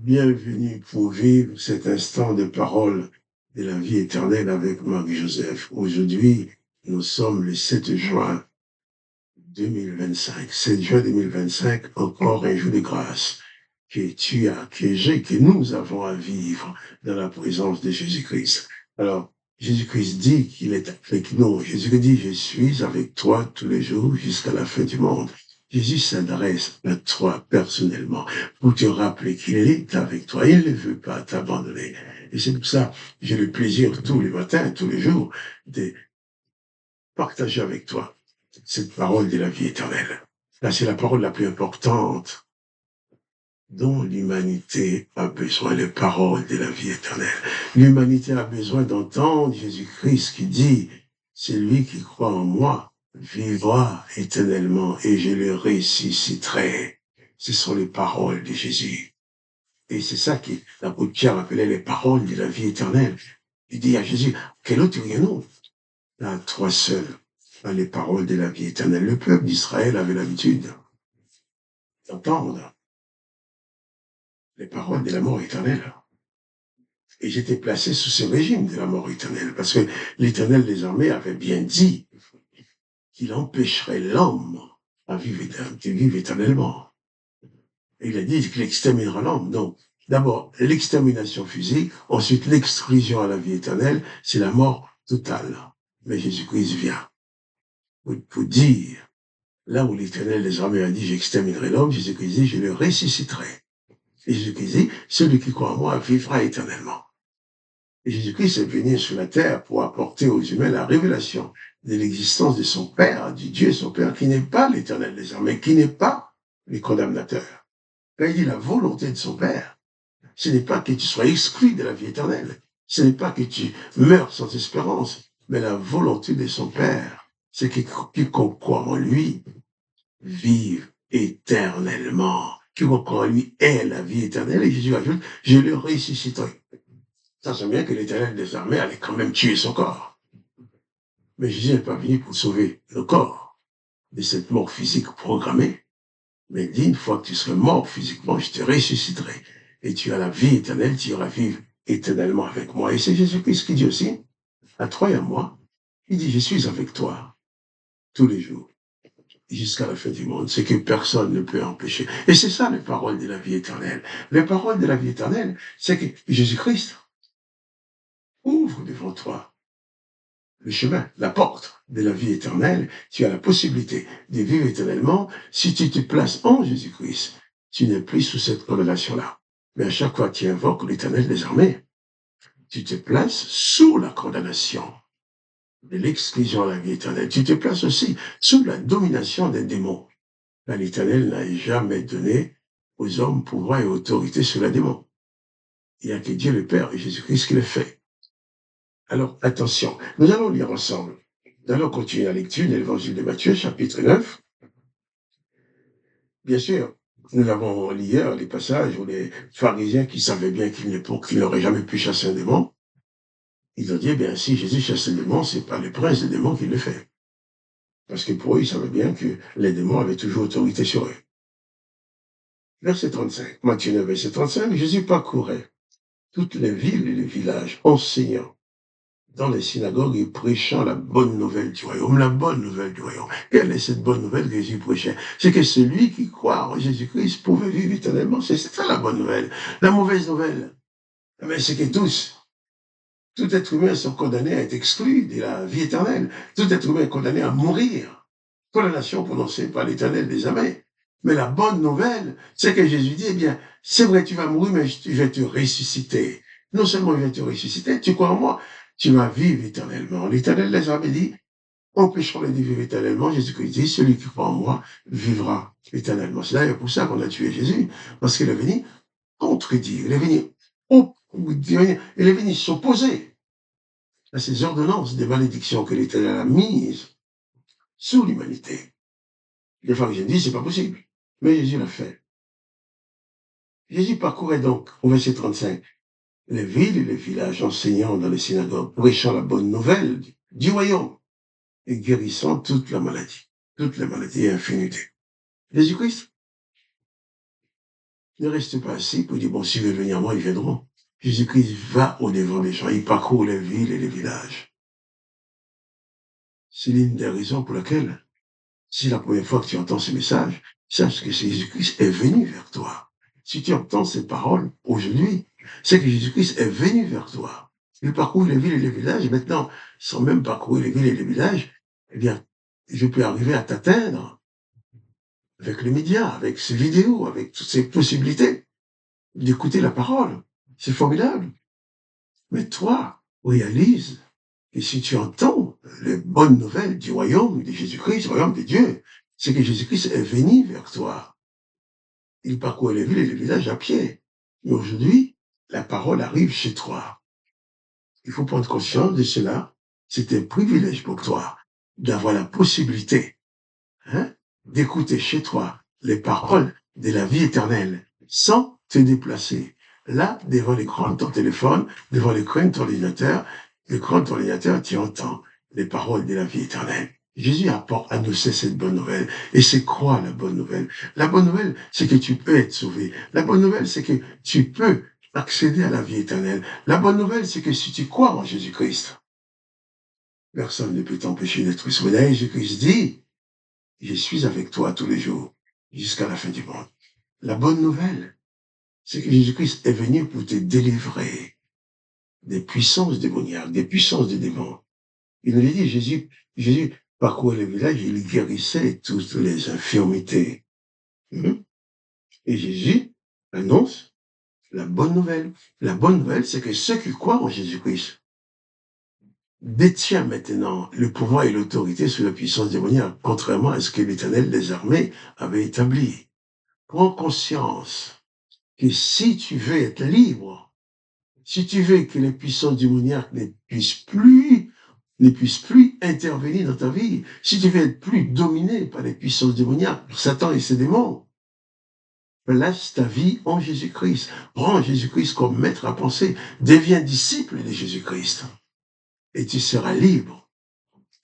Bienvenue pour vivre cet instant de parole de la vie éternelle avec Marc-Joseph. Aujourd'hui, nous sommes le 7 juin 2025. 7 juin 2025, encore un jour de grâce que nous avons à vivre dans la présence de Jésus-Christ. Alors, Jésus-Christ dit qu'il est avec nous. Jésus dit, je suis avec toi tous les jours jusqu'à la fin du monde. Jésus s'adresse à toi personnellement pour te rappeler qu'il est avec toi. Il ne veut pas t'abandonner. Et c'est pour ça que j'ai le plaisir tous les matins, tous les jours, de partager avec toi cette parole de la vie éternelle. Là, c'est la parole la plus importante dont l'humanité a besoin, les paroles de la vie éternelle. L'humanité a besoin d'entendre Jésus-Christ qui dit, celui qui croit en moi vivra éternellement et je le ressusciterai. Ce sont les paroles de Jésus. Et c'est ça que l'apôtre Pierre appelait les paroles de la vie éternelle. Il dit à Jésus, quel autre rien-nous? Là, toi seul as les paroles de la vie éternelle. Le peuple d'Israël avait l'habitude d'entendre les paroles de la mort éternelle. Et j'étais placé sous ce régime de la mort éternelle, parce que l'Éternel des armées avait bien dit qu'il empêcherait l'homme de vivre éternellement. Et il a dit qu'il exterminera l'homme. Donc, d'abord, l'extermination physique, ensuite l'exclusion à la vie éternelle, c'est la mort totale. Mais Jésus-Christ vient pour dire, là où l'Éternel des armées a dit, j'exterminerai l'homme, Jésus-Christ dit, je le ressusciterai. Et Jésus-Christ dit, celui qui croit en moi vivra éternellement. Et Jésus-Christ est venu sur la terre pour apporter aux humains la révélation de l'existence de son Père, du Dieu son Père, qui n'est pas l'Éternel des armées, qui n'est pas le condamnateur. Quand il dit la volonté de son Père, ce n'est pas que tu sois exclu de la vie éternelle, ce n'est pas que tu meurs sans espérance, mais la volonté de son Père, c'est que quiconque croit en lui vive éternellement. Quiconque croit en lui est la vie éternelle. Et Jésus ajoute, je le ressusciterai. Ça sent bien que l'Éternel des armées allait quand même tuer son corps. Mais Jésus n'est pas venu pour sauver le corps de cette mort physique programmée. Mais il dit, une fois que tu seras mort physiquement, je te ressusciterai. Et tu as la vie éternelle, tu iras vivre éternellement avec moi. Et c'est Jésus-Christ qui dit aussi, à toi et à moi, il dit, je suis avec toi tous les jours, jusqu'à la fin du monde, ce que personne ne peut empêcher. Et c'est ça les paroles de la vie éternelle. Les paroles de la vie éternelle, c'est que Jésus-Christ ouvre devant toi le chemin, la porte de la vie éternelle. Tu as la possibilité de vivre éternellement si tu te places en Jésus-Christ. Tu n'es plus sous cette condamnation-là. Mais à chaque fois que tu invoques l'Éternel des armées, tu te places sous la condamnation de l'exclusion à la vie éternelle. Tu te places aussi sous la domination des démons. Là, l'Éternel n'a jamais donné aux hommes pouvoir et autorité sur les démons. Il n'y a que Dieu le Père et Jésus-Christ qui le fait. Alors, attention, nous allons lire ensemble. Nous allons continuer la lecture de l'évangile de Matthieu, chapitre 9. Bien sûr, nous avons lu hier les passages où les pharisiens qui savaient bien qu'ils n'auraient jamais pu chasser un démon, ils ont dit, eh bien, si Jésus chasse un démon, c'est pas le prince des démons qui le fait. Parce que pour eux, ils savaient bien que les démons avaient toujours autorité sur eux. Verset 35, Matthieu 9, verset 35, Jésus parcourait toutes les villes et les villages, enseignant dans les synagogues et prêchant la bonne nouvelle du royaume. La bonne nouvelle du royaume. Quelle est cette bonne nouvelle que Jésus prêchait? C'est que celui qui croit en Jésus-Christ pouvait vivre éternellement. C'est ça la bonne nouvelle. La mauvaise nouvelle, c'est que tout être humain sont condamnés à être exclus de la vie éternelle. Tout être humain est condamné à mourir. Condamnation prononcée par l'Éternel des armées. Mais la bonne nouvelle, c'est que Jésus dit, eh bien, c'est vrai, tu vas mourir, mais je vais te ressusciter. Non seulement je vais te ressusciter, tu crois en moi, tu vas vivre éternellement. L'Éternel des armées dit, empêcheront de vivre éternellement. Jésus-Christ dit, celui qui croit en moi vivra éternellement. C'est d'ailleurs pour ça qu'on a tué Jésus, parce qu'il est venu contredire, il est venu s'opposer à ces ordonnances de malédiction que l'Éternel a mises sur l'humanité. Les pharisiens disent, c'est pas possible. Mais Jésus l'a fait. Jésus parcourait donc, au verset 35, les villes et les villages, enseignant dans les synagogues, prêchant la bonne nouvelle du royaume et guérissant toutes les maladies et infinités. Jésus-Christ Ne reste pas assis pour dire, bon, s'ils veulent venir à moi, ils viendront. Jésus-Christ va au-devant des gens. Il parcourt les villes et les villages. C'est l'une des raisons pour laquelle, si la première fois que tu entends ce message, sache que Jésus-Christ est venu vers toi. Si tu entends ces paroles aujourd'hui, c'est que Jésus-Christ est venu vers toi. Il parcourt les villes et les villages. Maintenant, sans même parcourir les villes et les villages, eh bien, je peux arriver à t'atteindre avec les médias, avec ces vidéos, avec toutes ces possibilités d'écouter la parole. C'est formidable. Mais toi, réalise que si tu entends les bonnes nouvelles du royaume de Jésus-Christ, du royaume de Dieu, c'est que Jésus-Christ est venu vers toi. Il parcourt les villes et les villages à pied. Mais aujourd'hui, la parole arrive chez toi. Il faut prendre conscience de cela. C'est un privilège pour toi d'avoir la possibilité, d'écouter chez toi les paroles de la vie éternelle sans te déplacer. Là, devant l'écran de ton téléphone, devant l'écran de ton ordinateur, tu entends les paroles de la vie éternelle. Jésus apporte à nous cette bonne nouvelle. Et c'est quoi la bonne nouvelle? La bonne nouvelle, c'est que tu peux être sauvé. La bonne nouvelle, c'est que tu peux accéder à la vie éternelle. La bonne nouvelle, c'est que si tu crois en Jésus-Christ, personne ne peut t'empêcher d'être sauvé. D'ailleurs, Jésus-Christ dit, je suis avec toi tous les jours, jusqu'à la fin du monde. La bonne nouvelle, c'est que Jésus-Christ est venu pour te délivrer des puissances démoniaques, des puissances des démons. Il nous dit, Jésus parcourait les villages, il guérissait toutes les infirmités. Et Jésus annonce la bonne nouvelle. La bonne nouvelle, c'est que ceux qui croient en Jésus-Christ détiennent maintenant le pouvoir et l'autorité sur la puissance démoniaque, contrairement à ce que l'Éternel des armées avait établi. Prends conscience que si tu veux être libre, si tu veux que les puissances démoniaques ne puissent plus intervenir dans ta vie, si tu veux être plus dominé par les puissances démoniaques, par Satan et ses démons, place ta vie en Jésus-Christ. Prends Jésus-Christ comme maître à penser. Deviens disciple de Jésus-Christ. Et tu seras libre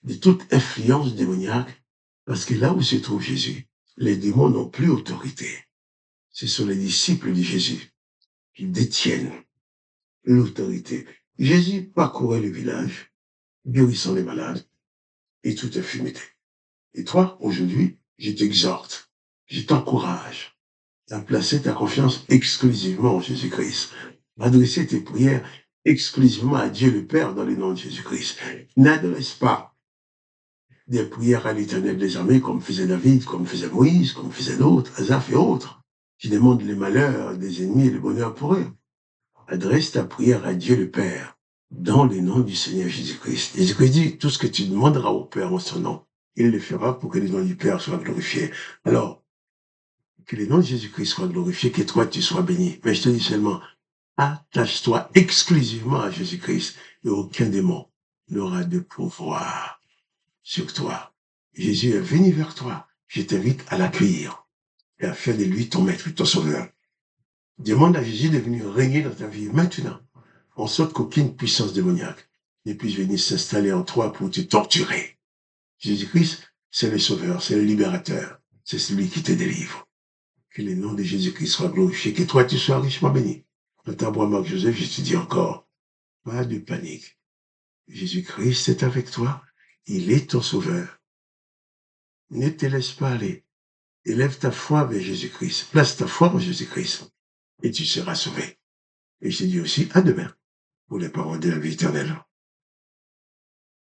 de toute influence démoniaque, parce que là où se trouve Jésus, les démons n'ont plus autorité. Ce sont les disciples de Jésus qui détiennent l'autorité. Jésus parcourait le village, guérissant les malades et toute infirmité. Et toi, aujourd'hui, je t'exhorte, je t'encourage à placer ta confiance exclusivement en Jésus-Christ, adresser tes prières exclusivement à Dieu le Père dans le nom de Jésus-Christ. N'adresse pas des prières à l'Éternel des armées comme faisait David, comme faisait Moïse, comme faisait d'autres, Asaph et autres, qui demandent les malheurs des ennemis et le bonheur pour eux. Adresse ta prière à Dieu le Père dans le nom du Seigneur Jésus-Christ. Jésus-Christ dit, tout ce que tu demanderas au Père en son nom, il le fera pour que le nom du Père soit glorifié. Alors, que le nom de Jésus-Christ soit glorifié, que toi tu sois béni. Mais je te dis seulement, attache-toi exclusivement à Jésus-Christ et aucun démon n'aura de pouvoir sur toi. Jésus est venu vers toi. Je t'invite à l'accueillir et à faire de lui ton maître, ton sauveur. Demande à Jésus de venir régner dans ta vie maintenant, en sorte qu'aucune puissance démoniaque ne puisse venir s'installer en toi pour te torturer. Jésus-Christ, c'est le sauveur, c'est le libérateur, c'est celui qui te délivre. Que le nom de Jésus-Christ soit glorifié, que toi tu sois richement béni. Dans ta voix, Marc Joseph, je te dis encore, pas de panique. Jésus-Christ est avec toi, il est ton sauveur. Ne te laisse pas aller. Élève ta foi vers Jésus-Christ, place ta foi en Jésus-Christ, et tu seras sauvé. Et je te dis aussi à demain pour les paroles de la vie éternelle.